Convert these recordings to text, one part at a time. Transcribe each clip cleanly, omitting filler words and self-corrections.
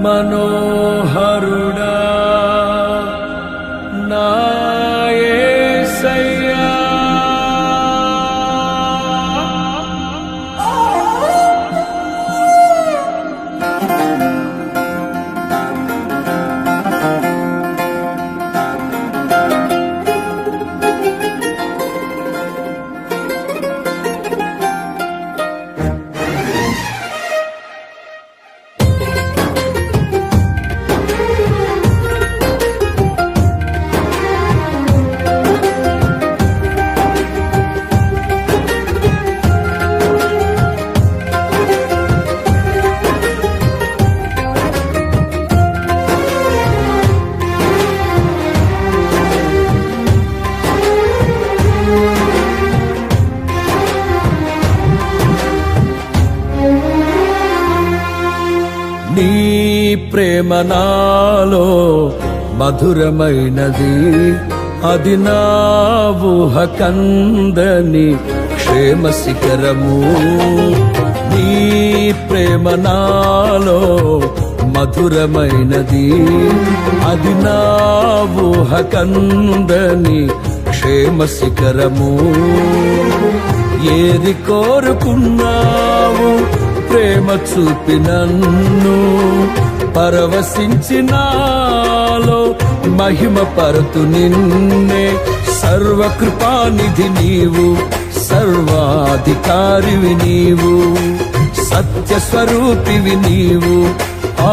మనోహరుడా నా యేసయ్యా. నీ ప్రేమ నాలో మధురమైనది, అది నా ఊహ కందని క్షేమ శిఖరము. నీ ప్రేమ నాలో మధురమైనది, అది నా ఊహ కందని క్షేమ శిఖరము. ఏది కోరుకున్నావు ప్రేమ చూపి నన్ను పరవశించినాలో మహిమ పరతు నిన్నే. సర్వకృపానిధి నీవు, సర్వాధికారివి నీవు, సత్య స్వరూపివి నీవు,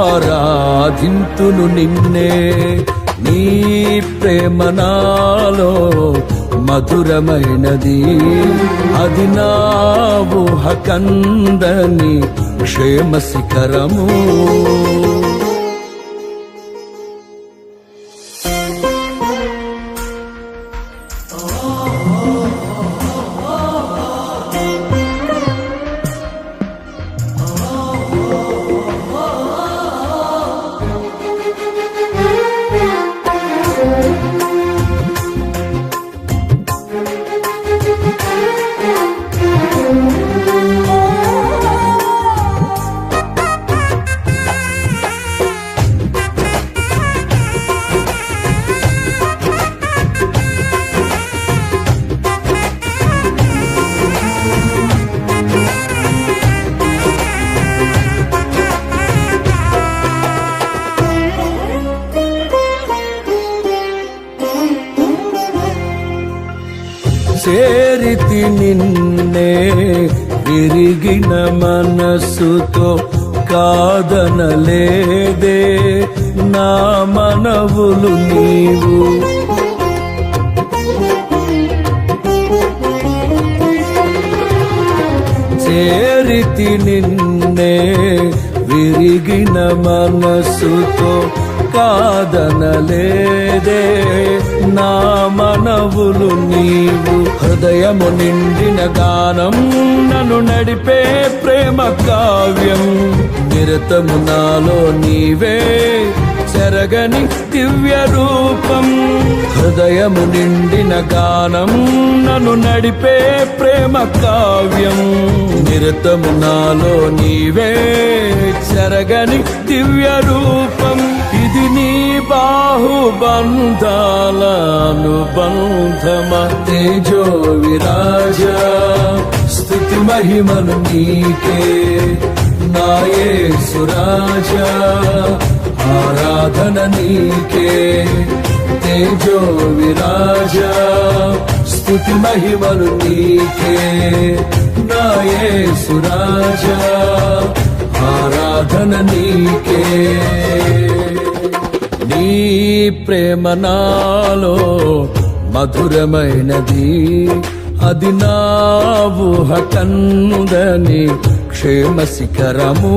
ఆరాధింతును నిన్నే. నీ ప్రేమ నాలో మధురమైనది, అది నా ఊహ కందని క్షేమ శిఖరము. చేరితి నిన్నే విరిగిన మనసుతో, కాదనలేదే నా మనవులు నీవు. చేరితి నిన్నే విరిగిన మనసుతో, కాదనలేదే నా మనవులు నీవు. హృదయము నిండిన గానం నన్ను నడిపే ప్రేమ కావ్యం, నిరతము నాలో నీవే చెరగని దివ్య రూపం. హృదయము నిండిన గానం నన్ను నడిపే ప్రేమ కావ్యం, నిరతము నాలో నీవే చెరగని దివ్య రూపం. ఇది నీ బాహుబంధాల అనుబంధమా. తేజో విరాజా స్తుతి మహిమలు నీకే నా యేసు రాజా, ఆరాధన నీకే. తేజో విరాజా స్తుతి మహిమలు నీకే నా యేసు రాజా, ఆరాధన నీకే. నీ ప్రేమ నాలో మధురమైనది, అది నా ఊహ కందని క్షేమ శిఖరము.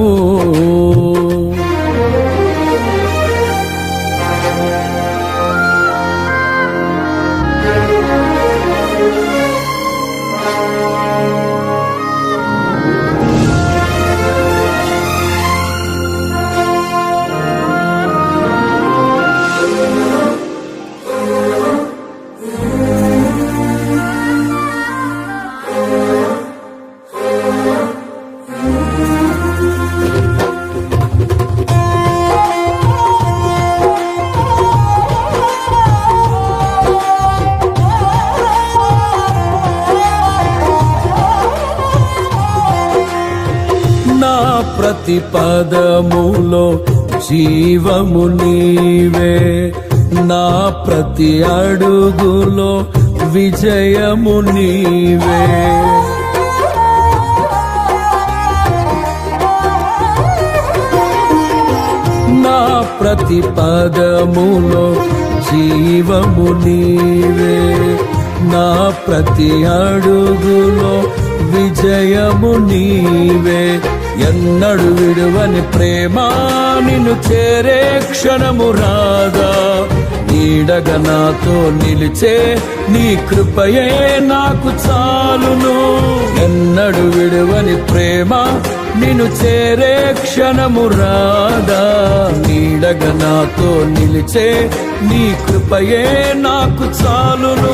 ప్రతి పదములో జీవము నీవే, నా ప్రతి అడుగులో విజయము నీవే. నా ప్రతి పదములో జీవము నీవే, నా ప్రతి అడుగులో విజయము నీవే. ఎన్నడు విడువని ప్రేమ నిన్ను చేరే క్షణము రాదా, నీడగా నాతో నిలిచే నీ కృపయే నాకు చాలును. ఎన్నడు విడువని ప్రేమ నిన్ను చేరే క్షణము రాదా, నీడగా నాతో నిలిచే నీ కృపయే నాకు చాలును.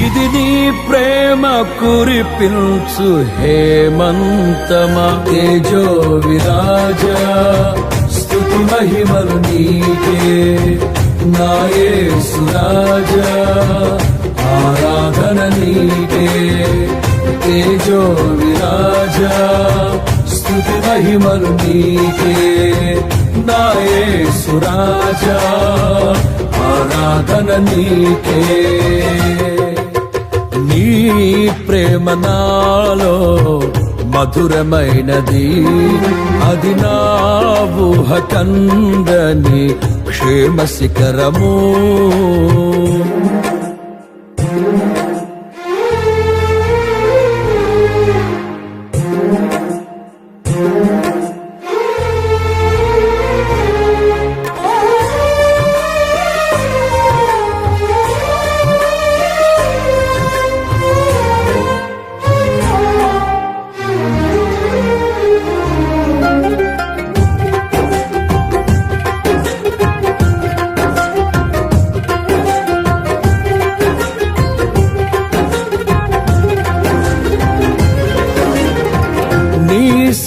ఇది నీ ప్రేమ కురిపించు హేమంతమా, తేజో విరాజా స్తుతి మహిమలు నీకే. నా యేసు రాజా ఆరాధన నీకే, తేజో విరాజా స్తుతి మహిమలు నీకే. నా యేసు రాజా ఆరాధన నీకే. నీ ప్రేమ నాలో మధురమైనది, అది నా ఊహ కందని క్షేమ శిఖరము.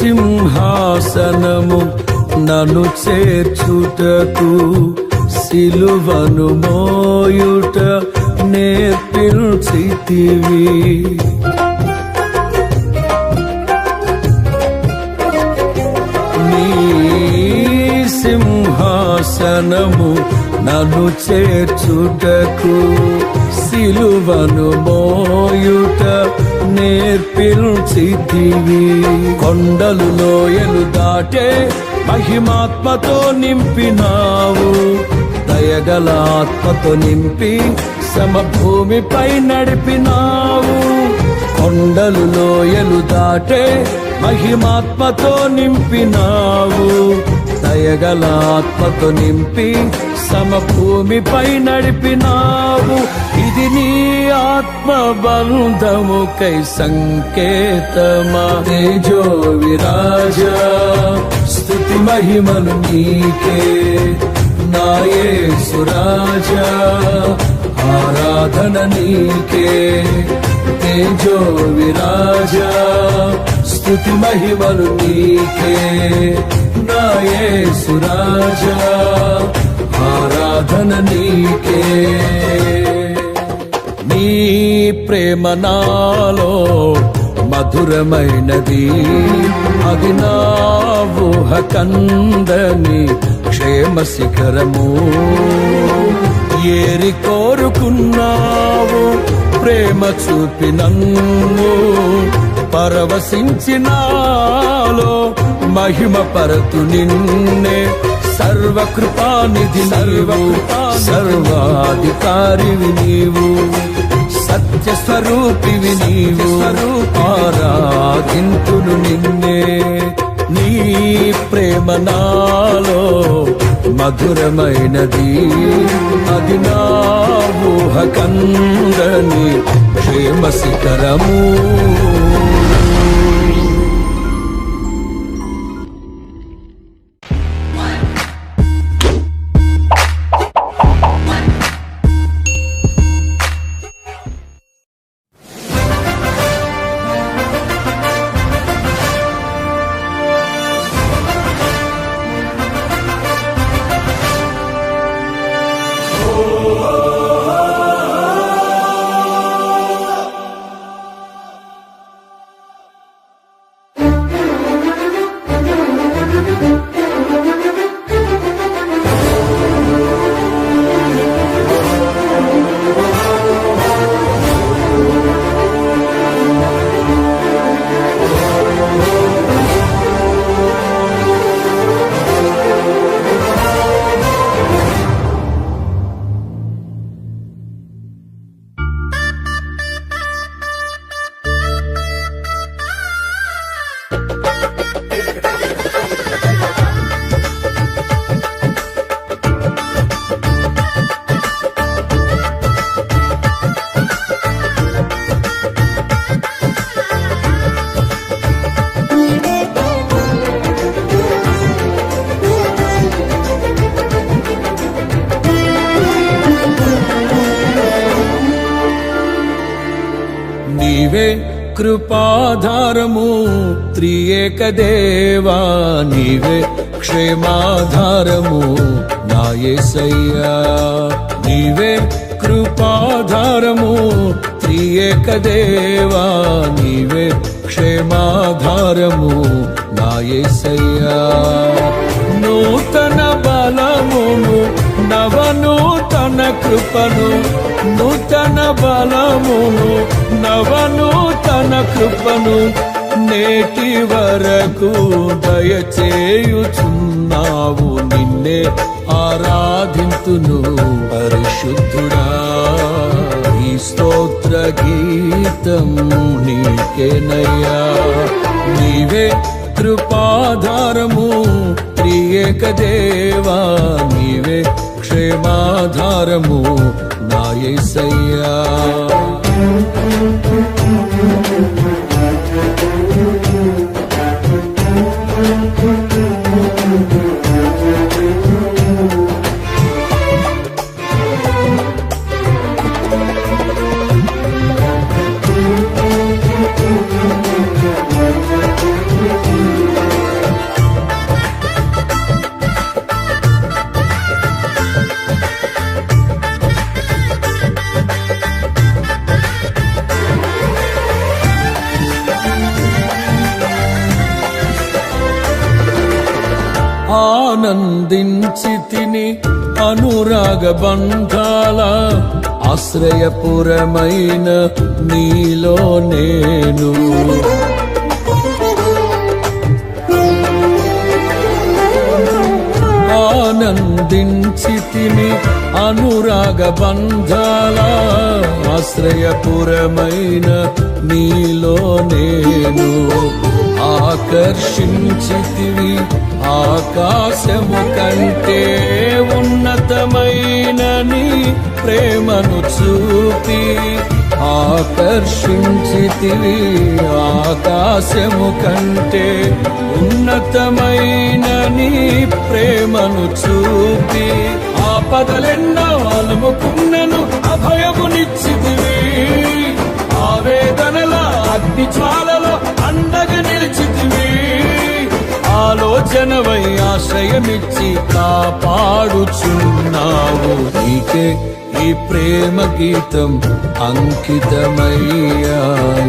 సింహాసనము నన్ను చేర్చుటకు, సిలువను మోయుట నేర్పించితివి. నీ సింహాసనము నన్ను చేర్చుటకు, సిలువను మోయుట నేర్పించితివి. కొండలు లోయలు దాటే మహిమాత్మతో నింపినావు, దయగల ఆత్మతో నింపి సమభూమిపై నడిపినావు. కొండలు లోయలు దాటే మహిమాత్మతో నింపినావు, దయగల ఆత్మతో నింపి సమభూమిపై నడిపినావు. ఇది నీ ఆత్మ బంధముకై సంకేతమా, తేజో విరాజా స్తుతి మహిమలు నీకే. నా యేసు రాజా ఆరాధన నీకే, తేజో విరాజా స్తుతి మహిమలు నీకే. నా యేసు రాజా ఆరాధన నీకే. నీ ప్రేమ నాలో మధురమైనది, అది నా ఊహ కందని క్షేమ శిఖరము. ఏరి కోరుకున్నావు ప్రేమ చూపి నన్ను, పరవశించినాలో మహిమ పరతు నిన్నే. సర్వకృపానిధి నీవు, సర్వాధికారివి నీవు, సత్య స్వరూపివి నీవు, ఆరాధింతును నిన్నే. నీ ప్రేమ నాలో మధురమైనది, అది నా ఊహ కందని క్షేమ శిఖరము. కృపాధారము త్రియేక దేవా నీవే క్షేమాధారము నా యేసయ్యా నీవే కృపాధారము త్రియేక దేవా నీవే క్షేమాధారము నా యేసయ్యా నూతన బలమును నవనూతన కృపను నూతన బలమును నవనూతన కృపను నేటి వరకు దయచేయుచున్నావు నిన్నే ఆరాధింతును పరిశుద్ధుడా ఈ స్తోత్ర గీతం నీకేనయ్యా నీవే కృపాధారము త్రియేక దేవా నీవే క్షేమాధారము నా యేసయ్యా ఆనందించితిని అనురాగ బంధాల ఆశ్రయపురమైన నీలో నేను ఆనందించితిని అనురాగ బంధాల ఆశ్రయపురమైన నీలో నేను ఆకర్షించితివి ఆకాశము కంటే ఉన్నతమైన నీ ప్రేమను చూపి ఆకర్షించితివి ఆకాశము కంటే ఉన్నతమైన నీ ప్రేమను చూపి ఆపదలెన్నో అలుముకున్నను అభయమునిచ్చితివి ఆవేదనల అగ్ని జ్వాలలో అండగా నిలిచితివి ఆలోచనవై ఆశ్రయమిచ్చి కాపాడుచున్నావు నీకే ఈ ప్రేమ గీతం అంకితమయ్యా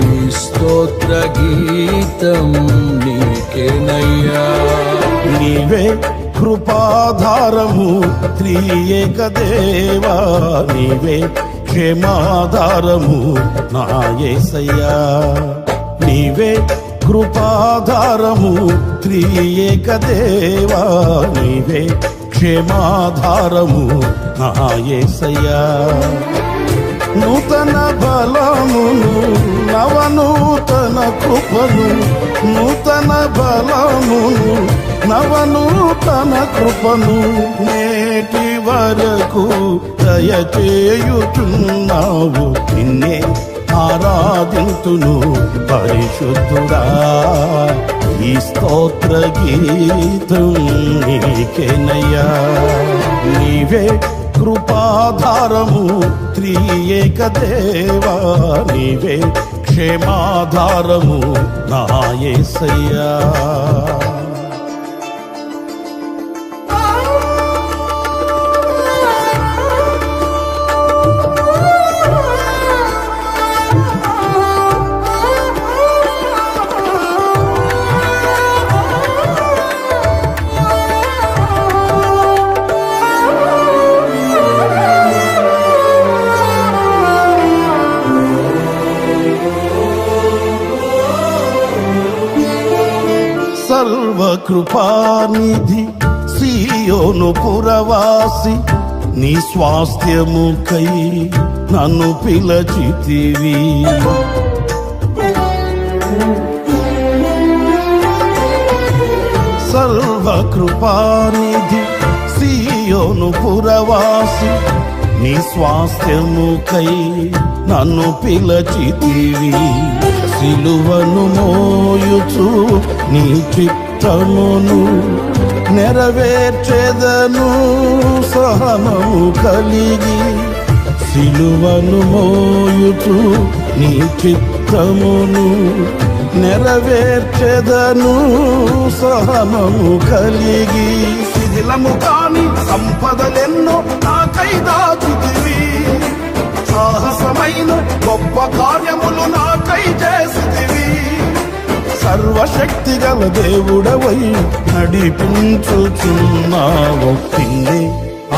ఈ స్తోత్ర గీతం నీకేనయ్యా నీవే కృపాధారము త్రియేక దేవా నీవే క్షేమాధారము నా యేసయ్యా నీవే కృపాధారము త్రియేక దేవా నీవే క్షేమాధారము నా యేసయ్యా నూతన బలమును నవనూతన కృపను నూతన బలమును నవనూతన కృపను నేటి వరకు దయచేయుచున్నావు నిన్నే ఆరాధింతును పరిశుద్ధుడా ఈ స్తోత్ర గీతం నీకేనయ్యా నీవే కృపాధారము త్రియేక దేవా నీవే క్షేమాధారము నా యేసయ్యా సర్వకృపానిధి సీయోను పురవాసి నీ స్వాస్థ్యముకై నన్ను పిలచితివి సర్వకృపానిధి సీయోను పురవాసి నీ స్వాస్థ్యముకై నన్ను పిలచితివి సిలువను మోయుచు నీ చిత్తమును నెరవేర్చెదను సహనము కలిగి సిలువను మోయుచు నీ చిత్తమును చిత్తమును నెరవేర్చెదను సహనము కలిగి. శిథిలము కాని సంపదలెన్నో నాకై దాచితివి, సాహసమైన గొప్ప కార్యములు నాకై చేసితివి. సర్వశక్తి గల దేవుడవై నడిపించుచున్నావు. నిన్నే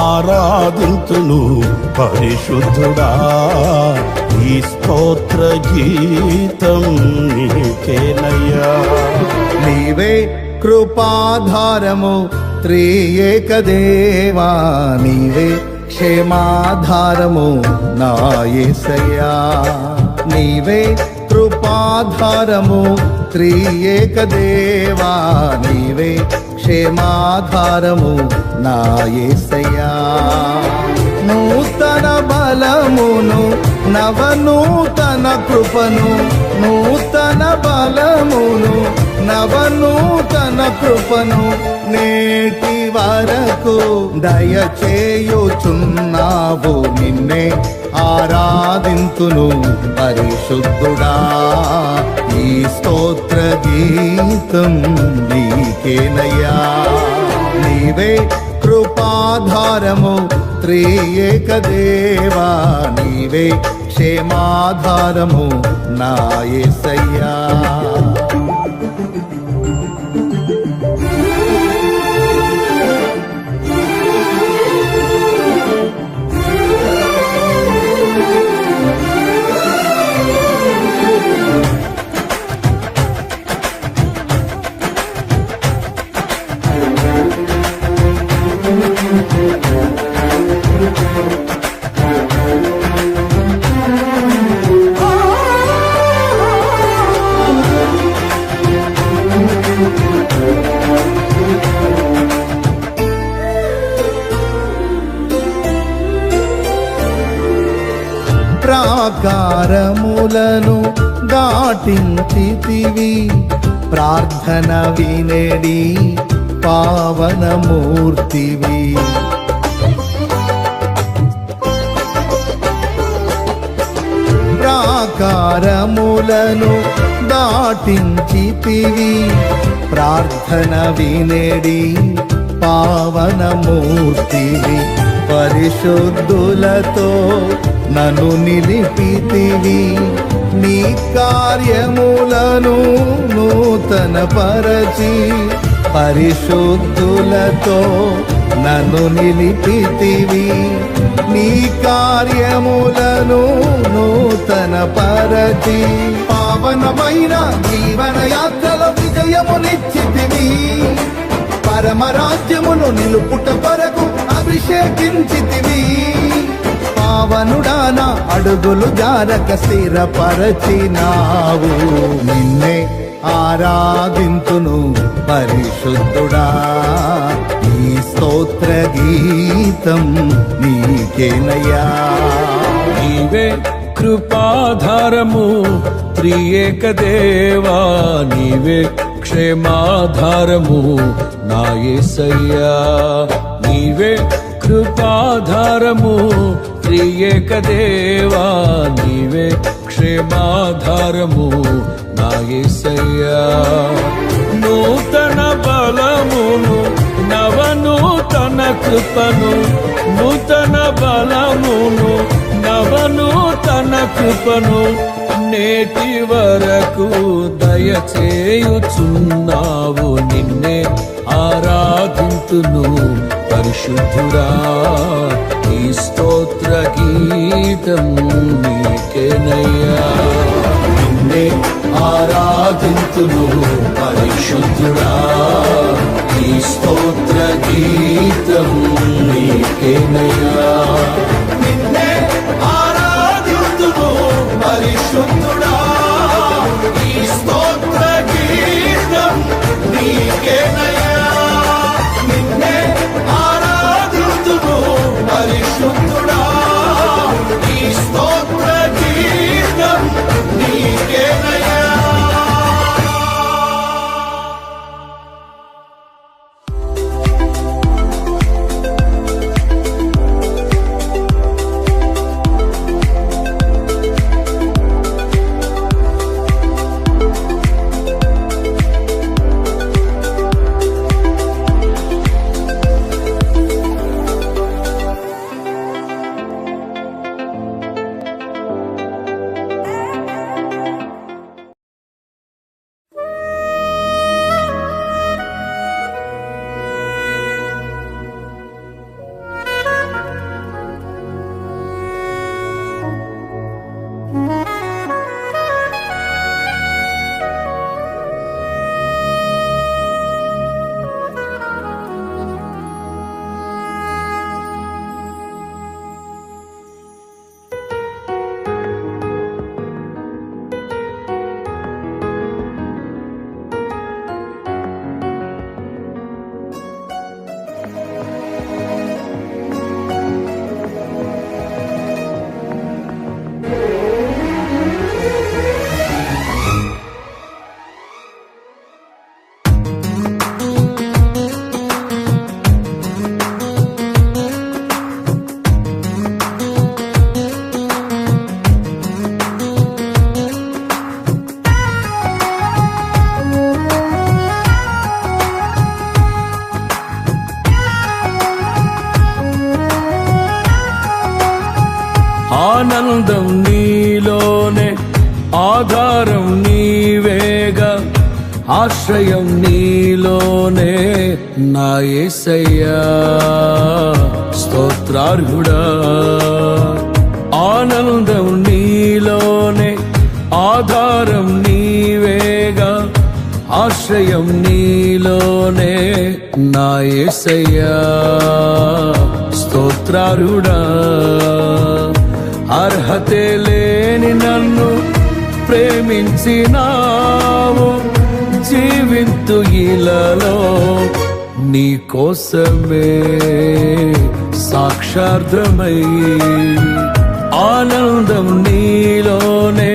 ఆరాధింతును పరిశుద్ధుడా, ఈ స్తోత్ర గీతం నీకేనయ్యా. నీవే కృపాధారము త్రియేక దేవా, నీవే క్షేమాధారము నా యేసయ్యా. నీవే కృపాధారము త్రియేక దేవా, నీవే క్షేమాధారము నా యేసయ్యా. నూతన బలమును నవనూతన కృపను, నూతన బలమును నవనూతన కృపను నేటి వరకు దయచేయుచున్నావు. నిన్నే ఆరాధింతును పరిశుద్ధుడా, ఈ స్తోత్ర గీతం నీకేనయ్యా. నీవే కృపాధారము త్రియేక దేవా, నీవే క్షేమాధారము నా యేసయ్యా. ప్రాకారములను దాటించితివి, ప్రార్థన వినేడి పావనమూర్తివి. ప్రాకారములను దాటించితివి, ప్రార్థన వినేడి పావనమూర్తివి. పరిశుద్ధులతో నన్ను నిలిపితివి, నీ కార్యములను నూతన పరచి. పరిశుద్ధులతో నన్ను నిలిపితివి, నీ కార్యములను నూతన పరచి. పావనమైన జీవన యాత్రలో విజయమునిచ్చితివి, పరమరాజ్యమును నిలుపుట కొరకు అభిషేకించితివి. పావనుడాన అడుగులు జారక స్థిరపరచినావు. నిన్నే ఆరాధింతును పరిశుద్ధుడా, ఈ స్తోత్ర గీతం నీకేనయ్యా. నీవే కృపాధారము త్రియేక దేవా, నీవే క్షేమాధారము నా యేసయ్యా. నీవే కృపాధారము త్రియేక దేవా, నీవే క్షేమాధారము నా యేసయ్యా. నూతన బలమును నవనూతన కృపను, నూతన బలమును నవనూతన కృపను నేటి వరకు దయచేయుచున్నావు. నిన్నే ఆరాధింతును పరిశుద్ధుడా, ఈ స్తోత్ర గీతం నీకేనయ్యా. నిన్నే ఆరాధింతును పరిశుద్ధుడా, ఈ స్తోత్ర గీతం నీకేనయ్యా. నిన్నే ఆరాధింతును పరిశుద్ధుడా, ఈ స్తోత్ర గీతం నీకేనయ్యా. నిన్నే ఆరాధింతును పరిశుద్ధుడా, ఈ స్తోత్ర గీతం నీకేనయ్యా. ఆనందం నీలోనే, ఆధారం నీవేగా, ఆశ్రయం నీలోనే నా యేసయ్యా స్తోత్రార్హుడా. ఆనందం నీలోనే, ఆధారం నీవేగా, ఆశ్రయం నీలోనే నా యేసయ్యా స్తోత్రార్హుడా. అర్హతే లేని నన్ను ప్రేమించినావు, జీవింతు ఇలలో నీ కోసమే సాక్షార్థమై. ఆనందం నీలోనే,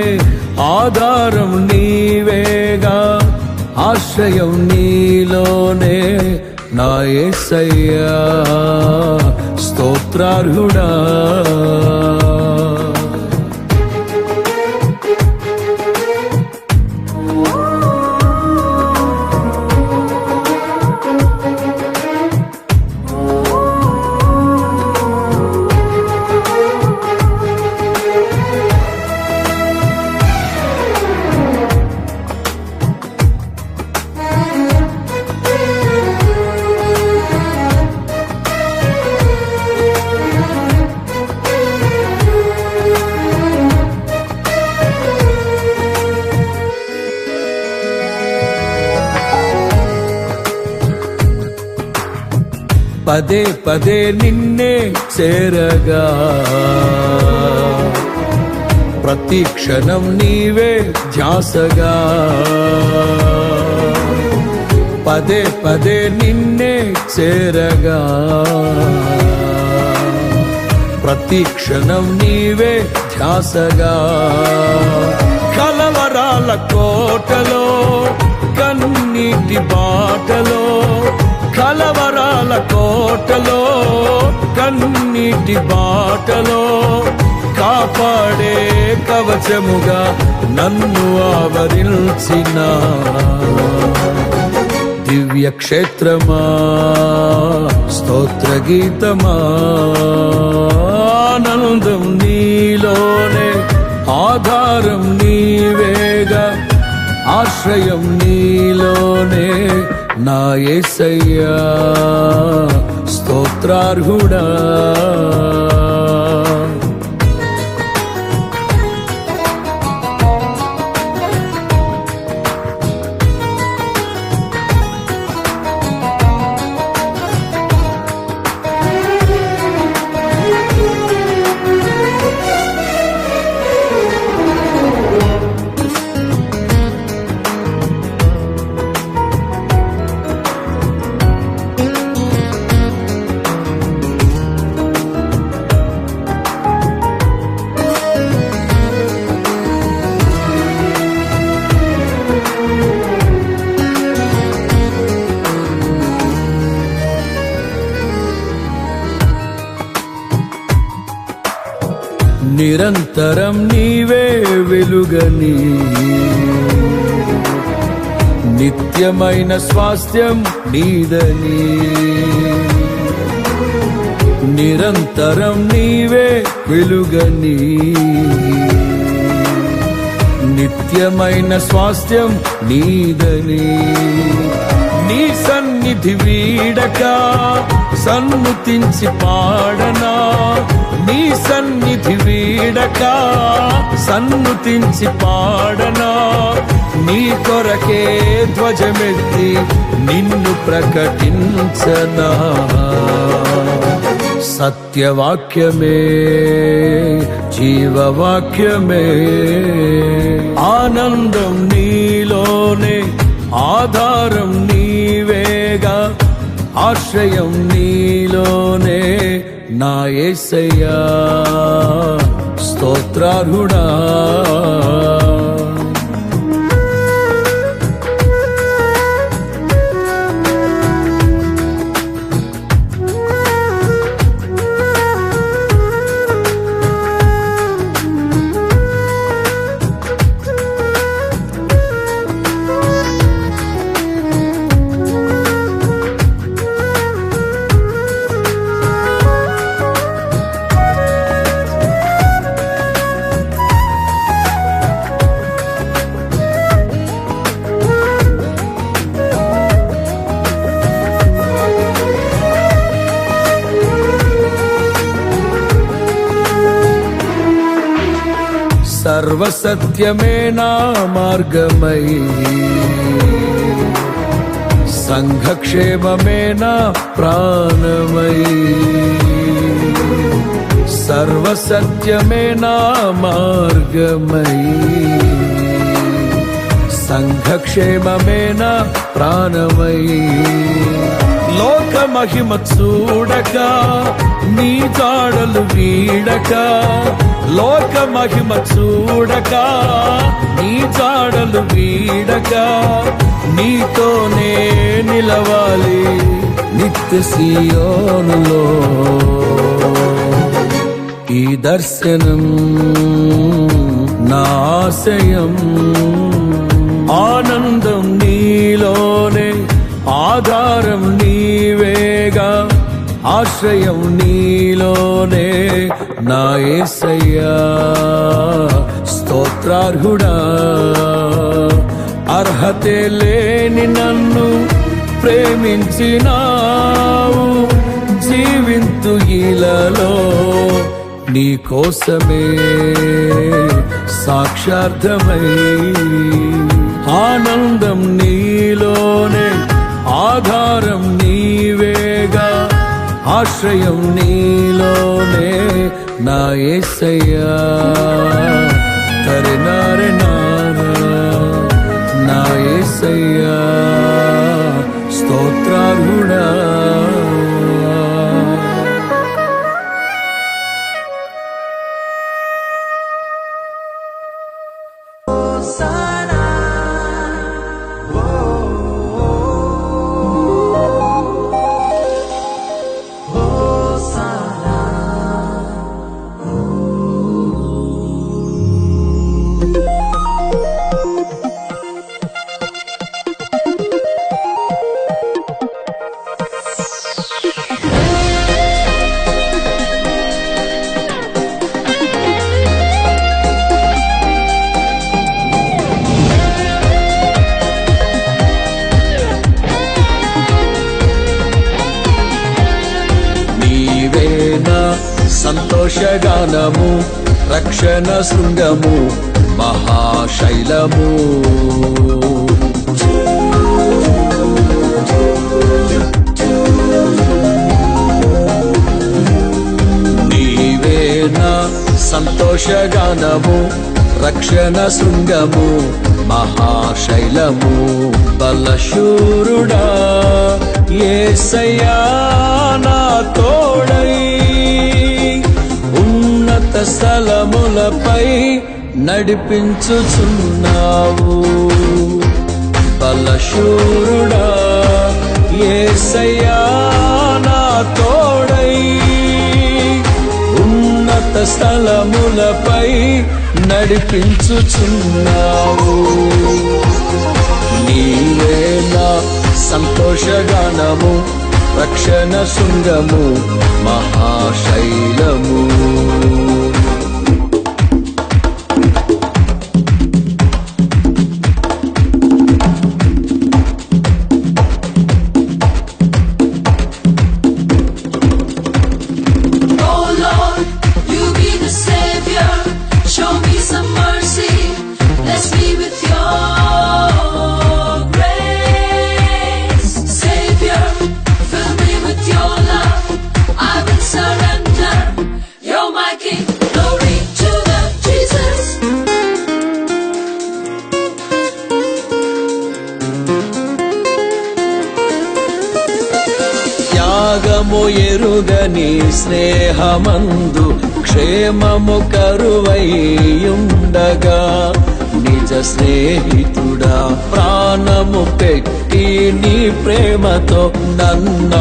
ఆధారం నీవేగా, ఆశ్రయం నీలోనే నా యేసయ్యా స్తోత్రార్హుడా. పదే పదే నిన్నే చేరగా, ప్రతి క్షణం నీవే ధ్యాసగా. పదే పదే నిన్నే చేరగా, ప్రతి క్షణం నీవే ధ్యాసగా. కలవరాల కోటలో, కన్నీటి బాటలో, కలవరాల కోటలో, కన్నీటి బాటలో, కాపాడే కవచముగా నన్ను ఆవరించిన దివ్య క్షేత్రమా స్తోత్ర గీతమా. ఆనందం నీలోనే, ఆధారం నీవేగా, ఆశ్రయం నీలోనే నా యేసయ్యా స్తోత్రార్హుడా. నిరంతరం నీవే వెలుగని, నిత్యమైన స్వాస్థ్యం నీదని. నిరంతరం నీవే వెలుగని, నిత్యమైన స్వాస్థ్యం నీదని. నీ సన్నిధి వీడక సన్నుతించి పాడనా, నీ సన్నిధి వీడక సన్నుతించి పాడనా. నీ కొరకే ధ్వజమెత్తి నిన్ను ప్రకటించనా. సత్యవాక్యమే జీవవాక్యమే, ఆనందం నీలోనే, ఆధారం నీవేగా, ఆశ్రయం నీలోనే నా యేసయ్యా స్తోత్రార్హుడా. సర్వసత్యమే నా మార్గమై సంఘక్షేమమే నా ప్రాణమై సర్వసత్యమే నా మార్గమై సంఘక్షేమమే నా ప్రాణమై లోక మహిమ చూడక నీ జాడలు వీడక లోక మహిమ చూడక నీ జాడలు వీడక నీతోనే నిలవాలి నిత్య సియోనులో ఈ దర్శనం నా ఆశయం ఆనందం నీలోనే ఆధారం నీవేగా ఆశ్రయం నీలోనే నా యేసయ్యా స్తోత్రార్హుడా అర్హతే లేని నన్ను ప్రేమించినావు జీవింతు ఇలలో నీ కోసమే సాక్షార్థమై ఆనందం నీలోనే ఆధారం నీవేగా ఆశ్రయం నీలోనే నా యేసయ్యా తరెనారె నారా నా యేసయ్యా స్తోత్రార్హుడా సంతోషగానము రక్షణ శృంగము మహాశైలము నీవేనా సంతోషగానము రక్షణ శృంగము మహాశైలము బలశూరుడా యేసయ్యా నా తోడై ఉన్నత స్థలములపై నడిపించుచున్నావు బలశూరుడా యేసయ్యా నా తోడై ఉన్నత స్థలములపై నడిపించుచున్నావు నీవే నా సంతోషగానము రక్షణ శృంగము మహాశైలము త్యాగము ఎరుగని స్నేహమందు క్షేమము కరువైయుండగా నిజ స్నేహితుడా ప్రాణము పెట్టి నీ ప్రేమతో నన్నాకర్షించినావు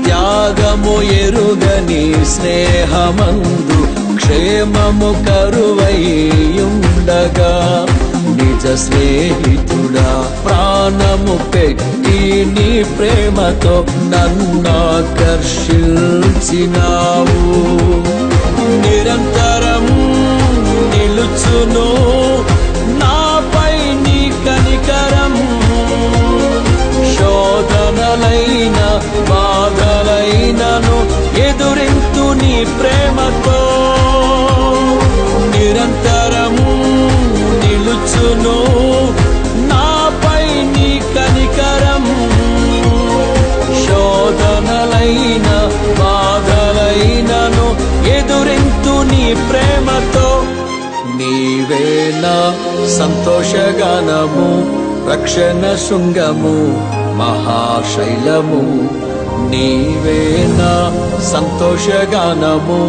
త్యాగము ఎరుగని స్నేహమందు క్షేమము కరువైయుండగా నిజ స్నేహితుడా ప్రాణము పెట్టి నీ ప్రేమతో నన్నాకర్షించినావు నిరంతరం నిలుచును నాపై నీ కనికరం శోధనలైన బాధలైనను ఎదురింతు నీ ప్రేమతో సంతోషగానము రక్షణ శృంగము మహాశైలము నీవేనా సంతోషగానము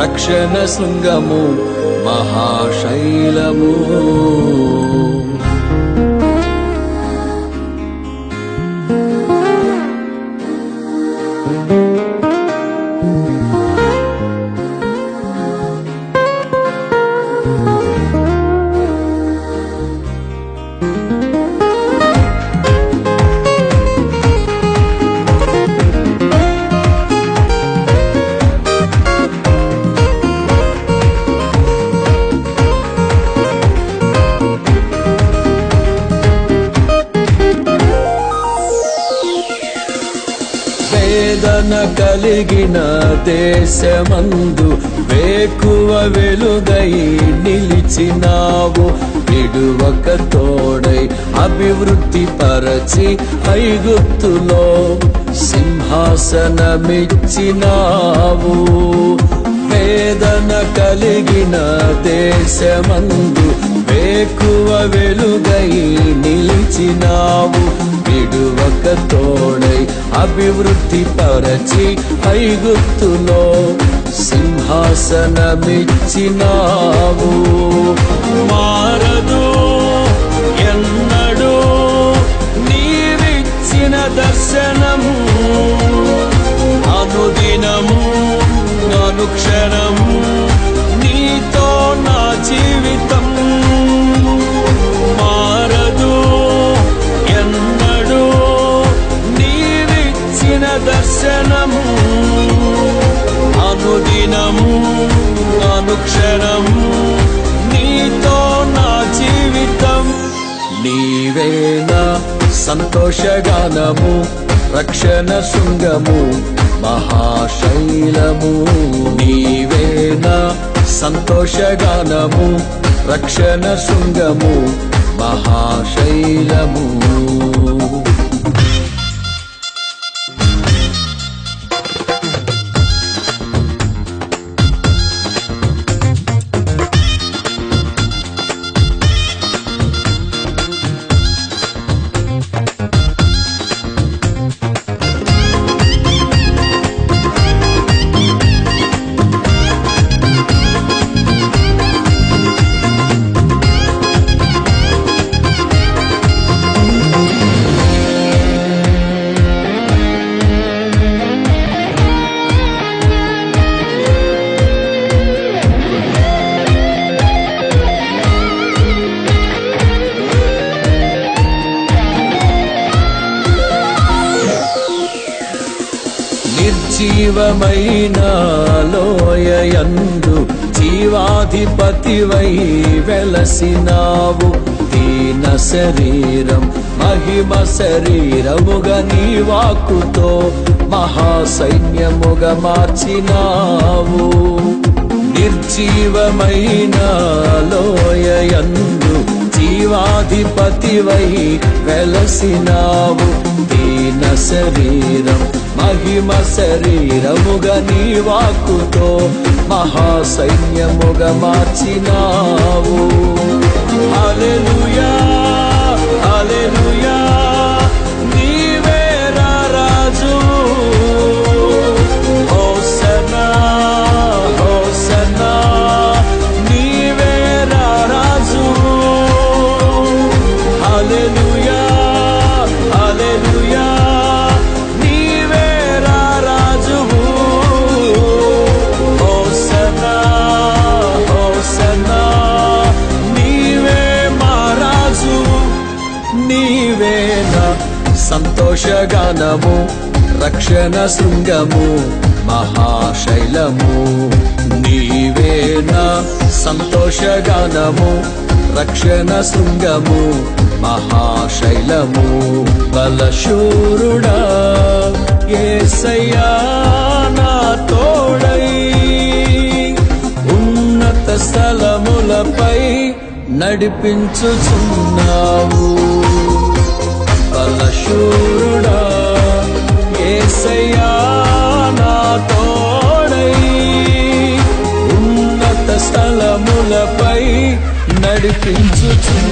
రక్షణ శృంగము మహాశైలము. వేదన కలిగిన దేశమందు వేకువ వెలుగై నిలిచినావు. విడువక తోడై అభివృద్ధి పరచి ఐగుప్తులో సింహాసనమిచ్చినావు. వేదన కలిగిన దేశమందు వేకువ వెలుగై నిలిచినావు. విడువక తోడై అభివృద్ధి పరచి ఐగుప్తులో సింహాసనమిచ్చినావు. మారదు ఎన్నడూ నీవిచ్చిన దర్శనము, అనుదినము అనుక్షణము నీతో నా జీవితం. మారదు ఎన్నడూ నీవిచ్చిన దర్శనము, అనుదినము అనుక్షణము నీతో నా జీవితం. నీవేనా సంతోషగానము రక్షణ శృంగము మహాశైలము. నీవేనా సంతోషగానము రక్షణ శృంగము మహాశైలము. నిర్జీవమైన లోయయందు జీవాధిపతివై వెలసినావు. దీన శరీరం మహిమ శరీరముగా నీ వాక్కుతో మహాసైన్యముగా మార్చినావు. నిర్జీవమైన లోయయందు జీవాధిపతివై వెలసినావు. దీన శరీరం మహిమ శరీరముగా నీ వాక్కుతో మహాసైన్యముగా మార్చినావు. హల్లెలూయా హల్లెలూయా నీవే రాజు. హోసన్నా హోసన్నా నీవే రాజు. హల్లెలూయా హల్లెలూయా సంతోషగానము రక్షణ శృంగము మహాశైలము. నీవేనా సంతోషగానము రక్షణ శృంగము మహాశైలము. బలశూరుడా యేసయ్యా నా తోడై ఉన్నత స్థలములపై నడిపించుచున్నావు. బలశూరుడా యేసయ్యా నా తోడై ఉన్నత స్థలములపై నడిపించుచున్నావు.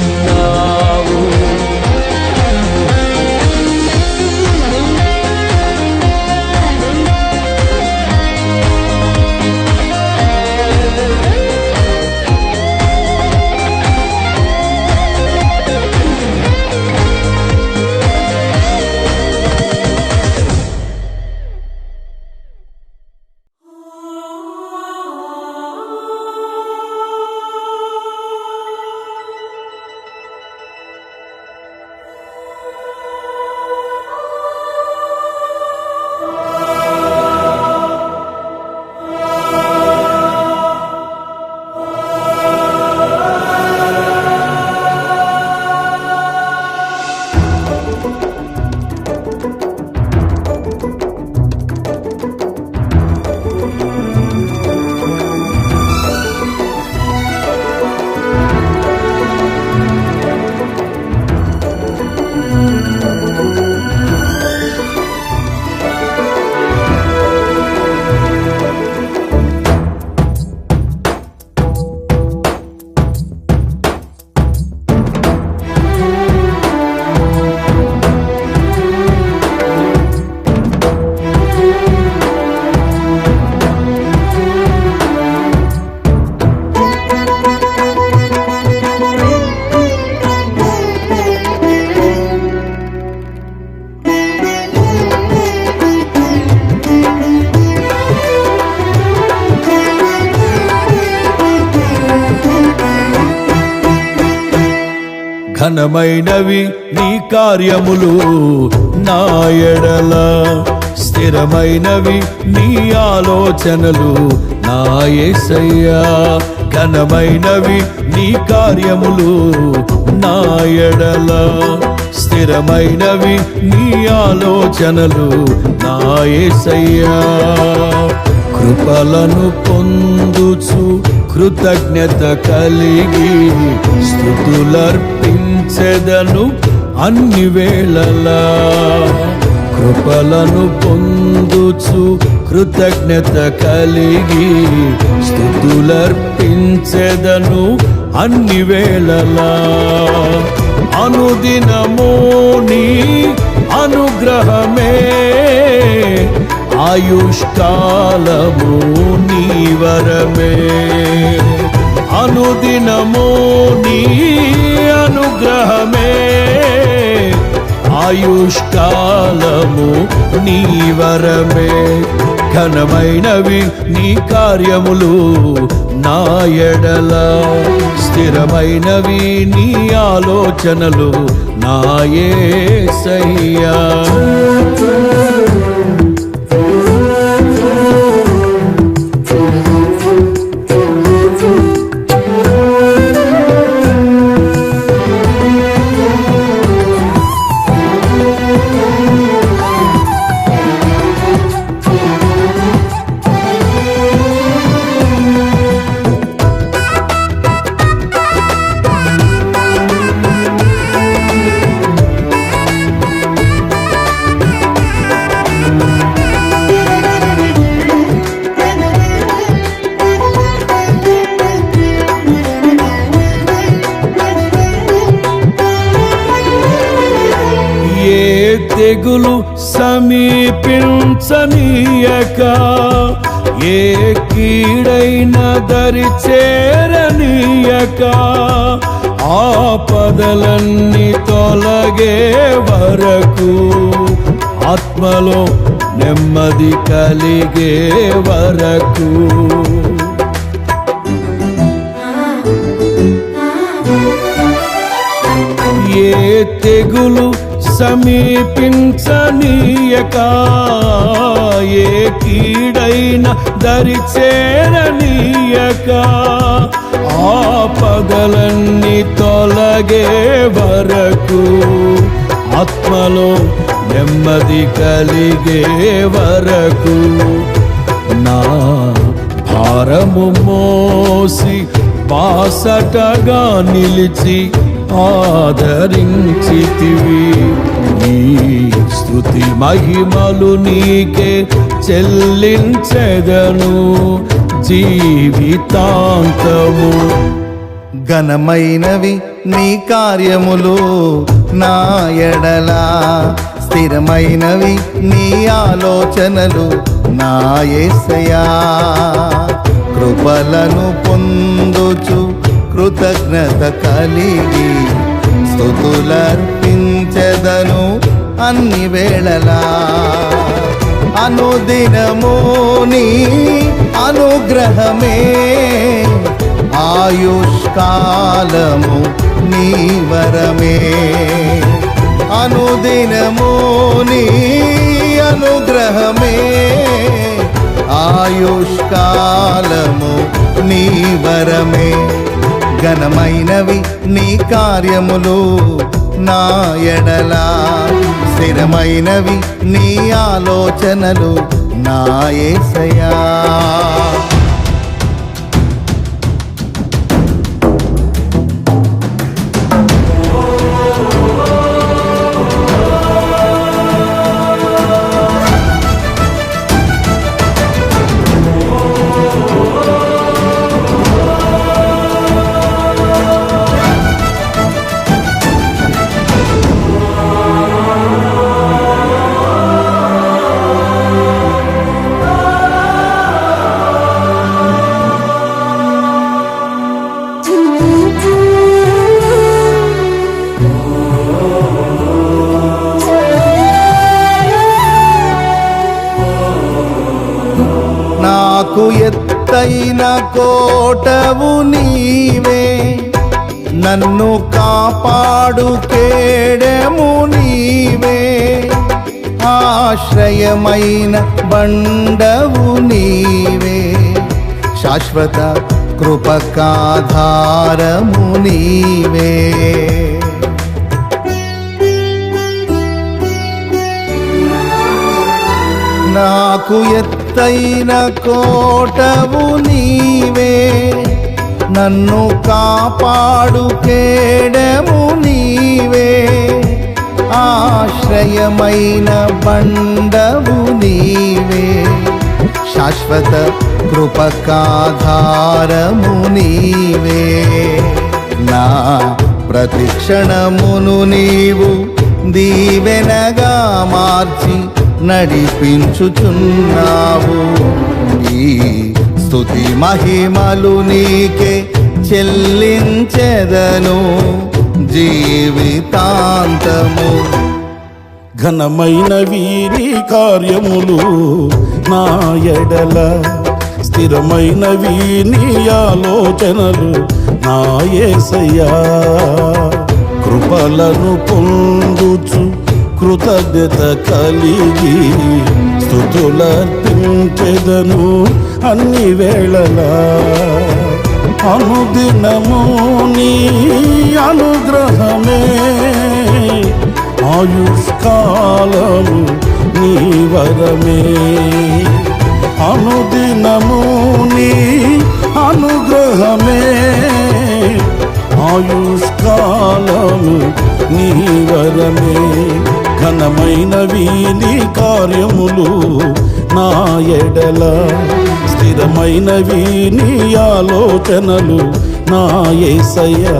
ఘనమైనవి నీ కార్యములు నా ఎడల, స్థిరమైనవి నీ ఆలోచనలు నా యేసయ్యా. ఘనమైనవి నీ కార్యములు నా ఎడల, స్థిరమైనవి నీ ఆలోచనలు నా యేసయ్యా. కృపలను పొందుచు కృతజ్ఞత కలిగి స్తుతులర్పించెదను అన్ని వేళలా. కృపలను పొందుచు కృతజ్ఞత కలిగి స్తుతులర్పించెదను అన్ని వేళలా. అనుదినము నీ అనుగ్రహమే, ఆయుష్కాలము నీ వరమే. అనుదినము నీ అనుగ్రహమే, ఆయుష్కాలము నీ వరమే. ఘనమైనవి నీ కార్యములు నా ఎడల, స్థిరమైనవి నీ ఆలోచనలు నా యేసయ్యా. తెగులు సమీపించనీయక, ఏ కీడైన దరి చేరనీయక, ఆపదలన్నీ తొలగే వరకు, ఆత్మలో నెమ్మది కలిగే వరకు. ఏ తెగులు సమీపించనీయక, ఏ కీడైన దరి చేరనీయక, ఆపదలన్నీ తొలగే వరకు, ఆత్మలో నెమ్మది కలిగే వరకు. నా భారము మోసి బాసటగా నిలిచి ఆదరించితివి. నీ స్తుతి మహిమలు నీకే చెల్లించెదను జీవితాంతము. ఘనమైనవి నీ కార్యములు నా ఎడల, స్థిరమైనవి నీ ఆలోచనలు నా యేసయ్యా. కృపలను పొందుచు కృతజ్ఞత కలిగి స్తుతులర్పించెదను అన్ని వేళలా. అనుదినము నీ అనుగ్రహమే, ఆయుష్కాలము నీ వరమే. అనుదినము నీ అనుగ్రహమే, ఆయుష్కాలము నీ వరమే. ఘనమైనవి నీ కార్యములు నా ఎడల, స్థిరమైనవి నీ ఆలోచనలు నా యేసయ్యా. నాకు ఎత్తైన కోటవు నీవే, నన్ను కాపాడు కేడెము నీవే, ఆశ్రయమైన బండవు నీవే, శాశ్వత కృపకాధారము నీవే. నాకు ఎత్తైన కోటవు నీవే, నన్ను కాపాడు కేడెము నీవే, ఆశ్రయమైన బండవు నీవే, శాశ్వత కృపకాధారము నీవే. నా ప్రతిక్షణమును నీవు దీవెనగా మార్చి నడిపించుచున్నావు. ఈ స్తుతి మహిమలు నీకే చెల్లించెదను జీవితాంతము. ఘనమైనవి నీ కార్యములు నా ఎడల, స్థిరమైనవి నీ ఆలోచనలు నా యేసయ్యా. కృపలను పొందుచు కృతజ్ఞత కలిగి స్తుతులర్పించెదను అన్ని వేళలా. అనుదినము నీ అనుగ్రహమే, ఆయుష్కాలము నీ వరమే. అనుదినము నీ అనుగ్రహమే, ఆయుష్కాలము నీ వరమే. ఘనమైనవి నీ కార్యములు నా ఎడల, స్థిరమైనవి నీ ఆలోచనలు నా యేసయ్యా.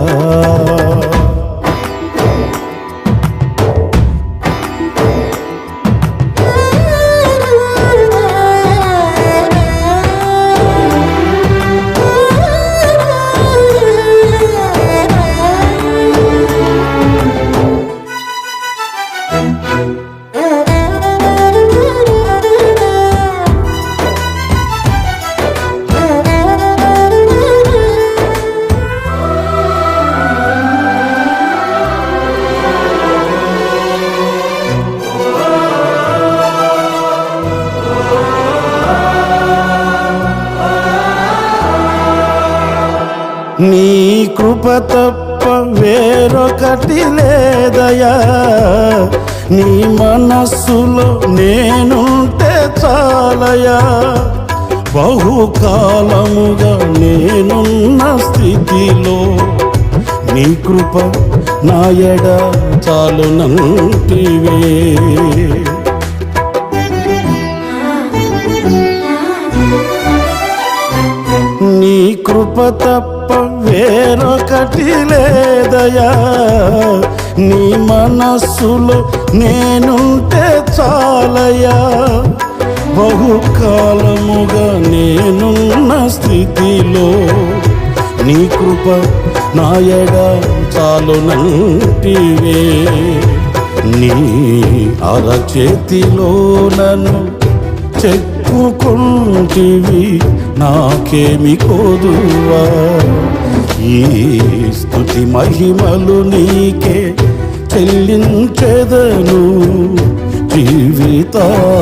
నీ కృప తప్ప వేరొకటి లేదయా, నీ మనస్సులో నేనుంటే చాలయా. బహుకాలముగా నేనున్న స్థితిలో నీ కృప నా ఎడ చాలునంటివే. నీ కృప తప్ప వేరొకటి లేదయా, నీ మనస్సులో నేనుంటే చాలయా. బహుకాలముగా నేనున్న స్థితిలో నీ కృప నా ఎడ చాలునంటివే. నీ అరచేతిలో నన్ను చెక్కుకుంటివి, నాకేమి కోదువా. ఈ స్తుతి మహిమలు నీకే చెల్లించెదను జీవితాంతము.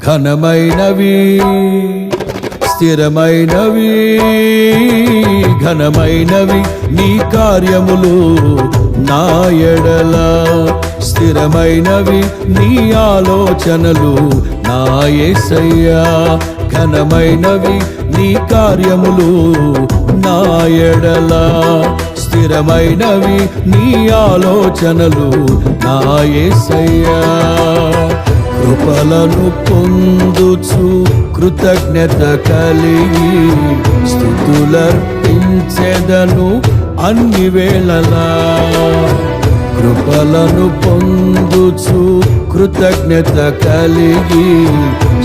ఘనమైనవి స్థిరమైనవి, ఘనమైనవి నీ కార్యములు నా ఎడల, స్థిరమైనవి నీ ఆలోచనలు నా యేసయ్యా. ఘనమైనవి నీ కార్యములు నా ఎడల, స్థిరమైనవి నీ ఆలోచనలు నా యేసయ్యా. కృపలను పొందుచు కృతజ్ఞత కలిగి స్తుతులర్పించెదను అన్ని వేళలా. కృపలను పొందుచు కృతజ్ఞత కలిగి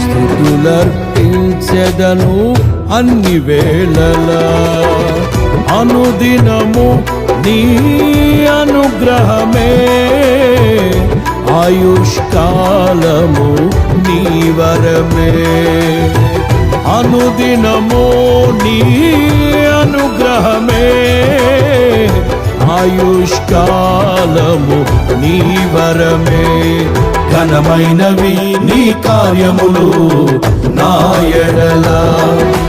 స్తుతులర్పించెదను అన్ని వేళలా. అనుదినము నీ అనుగ్రహమే, ఆయుష్కాలము నీ వరమే. అనుదినము నీ అనుగ్రహమే ఆయుష్కాలము నీ వరమే. ఘనమైనవి నీ కార్యములు నా ఎడల,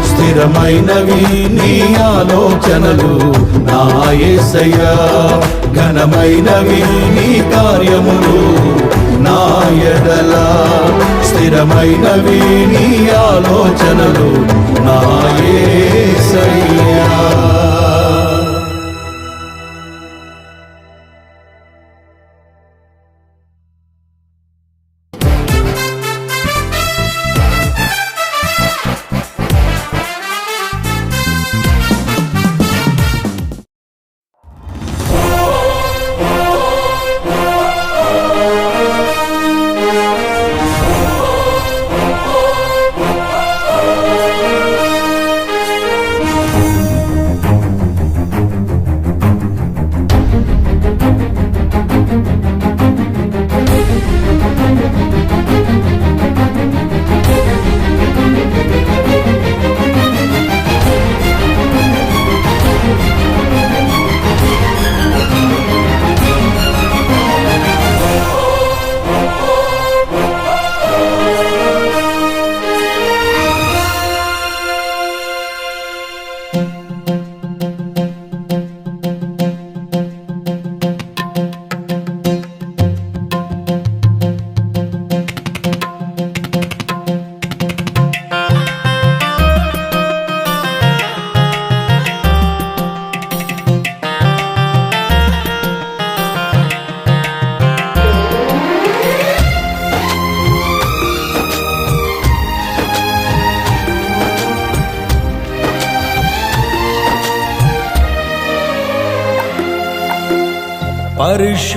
స్థిరమైనవి నీ ఆలోచనలు నా యేసయ్యా. ఘనమైనవి నీ కార్యములు నా ఎడల, స్థిరమైనవి నీ ఆలోచనలు నా యేసయ్యా.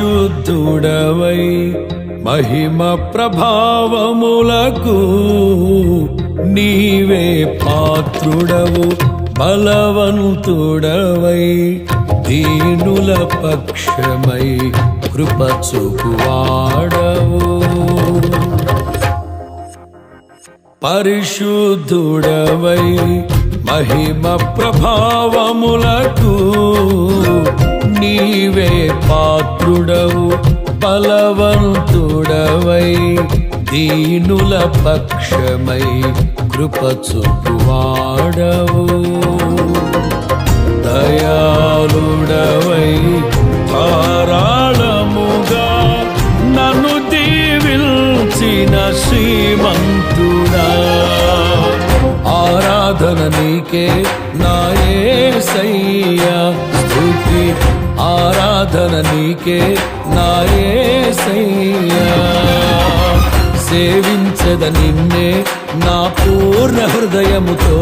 పరిశుద్ధుడవై మహిమ ప్రభావములకు నీవే పాత్రుడవు, బలవంతుడవై దీనుల పక్షమై కృప చూపువాడవు. పరిశుద్ధుడవై మహిమ ప్రభావములకు నీవే పాత్రుడవు, బలవంతుడవై దీనుల పక్షమై కృప చూపువాడవు. దయాళుడవై ధారాళముగా నన్ను దీవించిన శ్రీమంతుడా, ఆరాధన నీకే నా యేసయ్యా. స్తుతి ఆరాధన నీకే నా యేసయ్యా. సేవించద నిన్నే నా పూర్ణ హృదయముతో,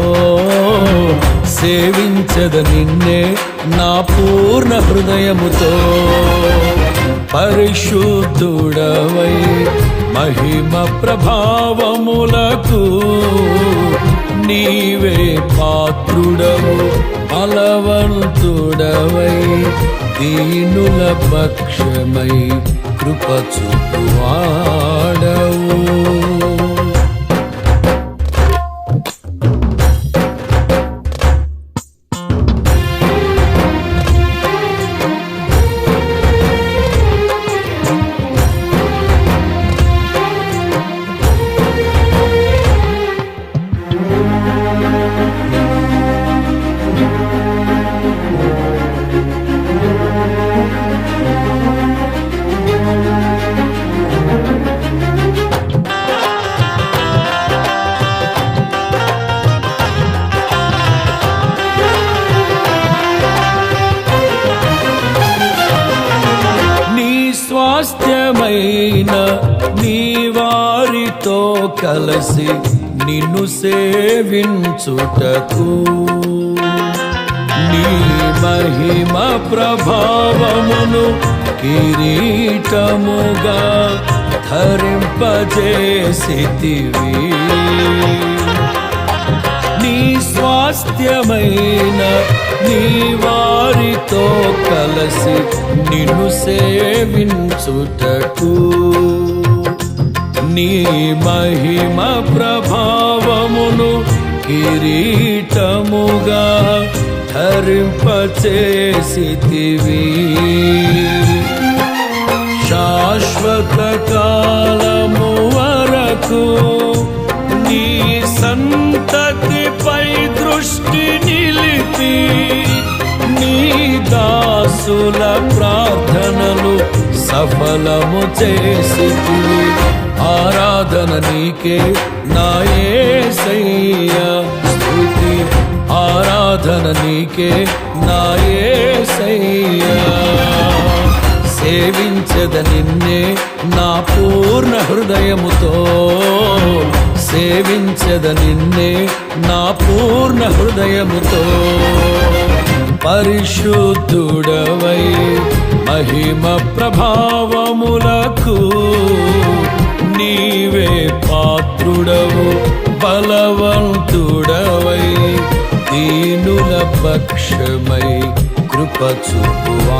సేవించద నిన్నే నా పూర్ణ హృదయముతో. పరిశుద్ధుడవై మహిమ ప్రభావములకు నీవే పాత్రుడవు, బలవంతుడవై దీనుల పక్షమై కృప చూపువాడవు. స్వాస్థ్యమైన నీ వారితో కలసి నిన్ను సేవించుటకు, నీ మహిమ ప్రభావమును కిరీటముగా ధరింపజేసితివి. నీ స్వాస్థ్యమైన నీ వారితో కలసి నిన్ను సేవించుటకు, నీ మహిమ ప్రభావమును కిరీటముగా ధరింపచేసితివి. శాశ్వత కాలము వరకు నీ సంతతిపై దృష్టి నిలిపి నీ దాసుల ప్రార్థనలు సఫలము చేసితివి. ఆరాధన నీకే నా యేసయ్యా, స్తుతి ఆరాధన నీకే నా యేసయ్యా. సేవించద నిన్నే నా పూర్ణ హృదయముతో, సేవించద నిన్నే నా పూర్ణ హృదయముతో. పరిశుద్ధుడవై మహిమ ప్రభావములకు నీవే పాత్రుడవు, బలవంతుడవై దీనుల పక్షమై కృప చూపువాడవు.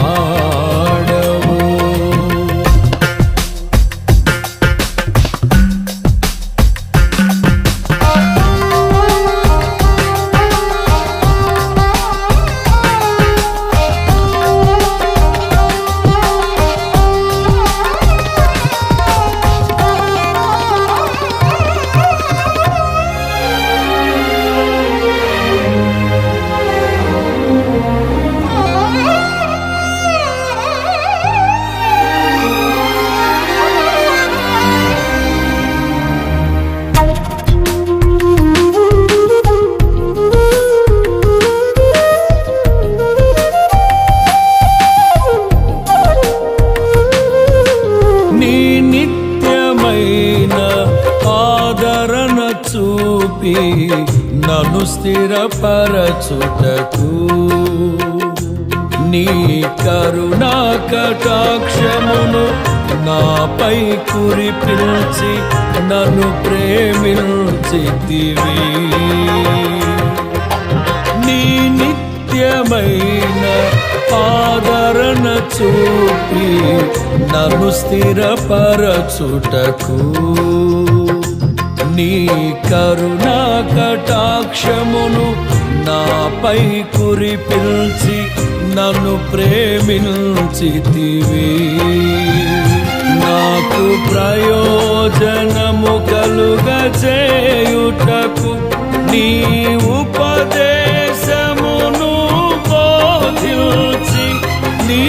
నన్ను స్థిరపరచుటకు నీ కరుణా కటాక్షమును నాపై కురిపించి నన్ను ప్రేమించితివి. నీ నిత్యమైన ఆదరణ చూపి నన్ను స్థిరపరచుటకు నీ కరుణా కటాక్షమును నాపై కురిపించి నన్ను ప్రేమించితివి. నాకు ప్రయోజనము కలుగజేయుటకు నీ ఉపదేశమును బోధించి నీ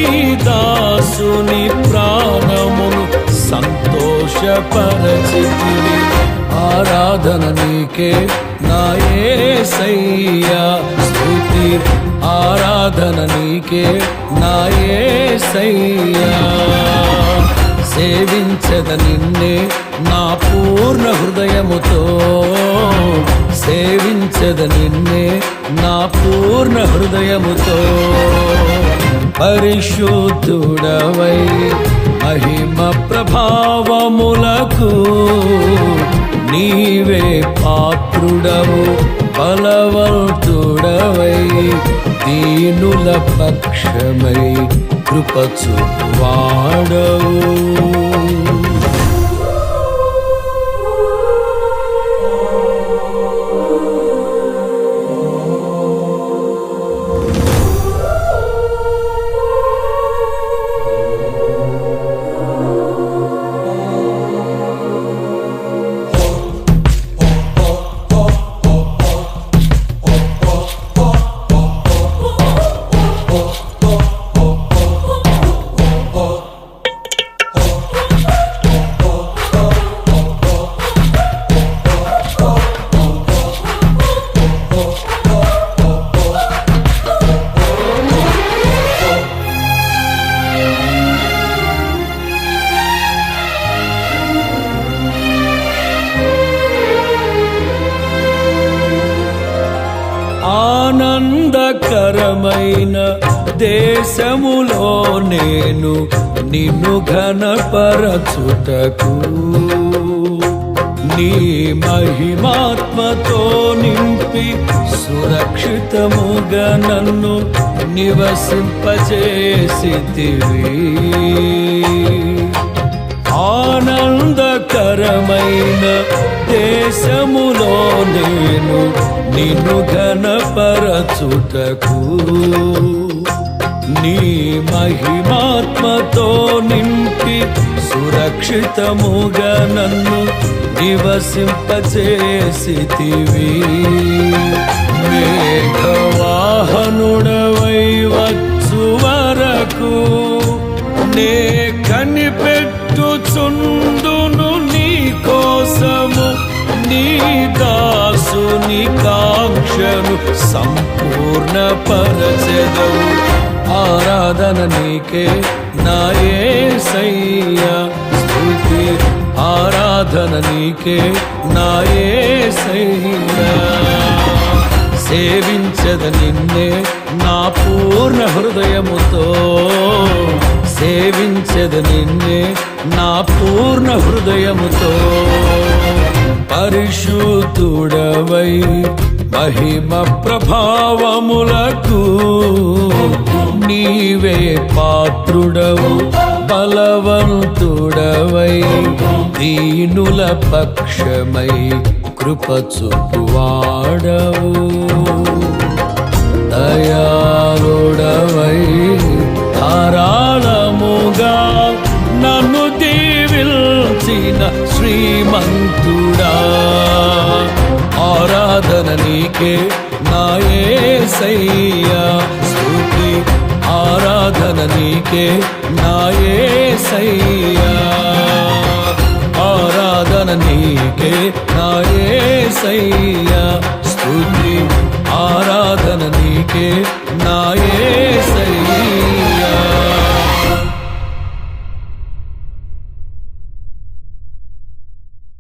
దాసుని ప్రాణమును సంతోషపరచితివి. ఆరాధన నీకే నా యేసయ్యా, స్తుతి ఆరాధన నీకే నా యేసయ్యా. సేవించద నిన్నే నా పూర్ణ హృదయముతో, సేవించద నిన్నే నా పూర్ణ హృదయముతో. పరిశుద్ధుడవై మహిమ ప్రభావములకు నీవే పాత్రుడవు, బలవంతుడవై దీనుల పక్షమై కృప చూపువాడవు. ఆనందకరమైన దేశములో నేను నిన్ను ఘనపరచుటకు నీ మహిమాత్మతో నింపి సురక్షితముగా నన్ను నివసింపచేసితివి. ఆనందకరమైన దేశములో నేను నిన్ను ఘనపరచుటకు నీ మహిమాత్మతో నింపి సురక్షితముగా నన్ను నివసింపచేసితివి. మేఘవాహనుడవై వచ్చు వరకు నే కనిపెట్టుచుందును నీ కోసము, నీ దాసుని కాంక్షను సంపూర్ణ పరచెదవు. ఆరాధన నీకే నా యేసయ్యా, స్తుతి ఆరాధన నీకే నా యేసయ్యా. సేవించద నిన్నే నా పూర్ణ హృదయముతో, సేవించద నిన్నే నా పూర్ణ హృదయముతో. పరిశుద్ధుడవై మహిమ ప్రభావములకు నీవే పాత్రుడవు, బలవంతుడవై దీనుల పక్షమై కృప చూపువాడవు. దయాళుడవై ధారాళముగా నన్ను దీవిల్చిన శ్రీమంతుడా, ఆరాధన నీకే నా యేసయ్యా, స్తుతి ఆరాధన నీకే నా యేసయ్యా. ఆరాధన నీకే నా యేసయ్యా, స్తుతి ఆరాధన నీకే